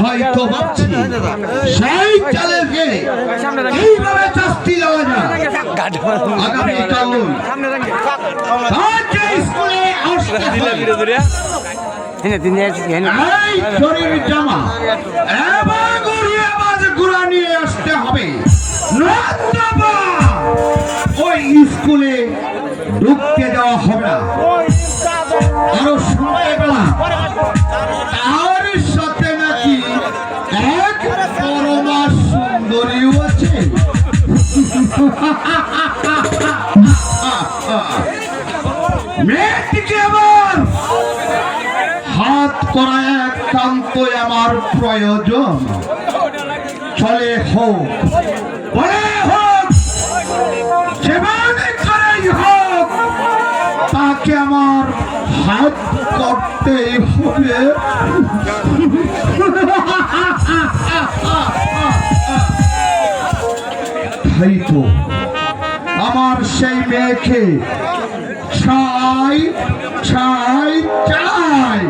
হয়তো ভাবছি সেই চালে গেলে এইভাবে শাস্তি দেওয়া যায়। আগামীকাল স্কুলে শরীর জামা ঘুরা নিয়ে আসতে হবে, ওই স্কুলে ঢুকতে দেওয়া হবে না। আরো সময় পেলাম তার সাথে নাকি এক পরমা সুন্দরীও আছে। মেয়েটিকে আমার হাত করা একান্তই আমার প্রয়োজন। চলে হোক বলে হোক যেভাবে করেই হোক তাকে আমার হাত করতেই হবে। তাই তো আমার সেই মেয়েকে চাই চাই চাই।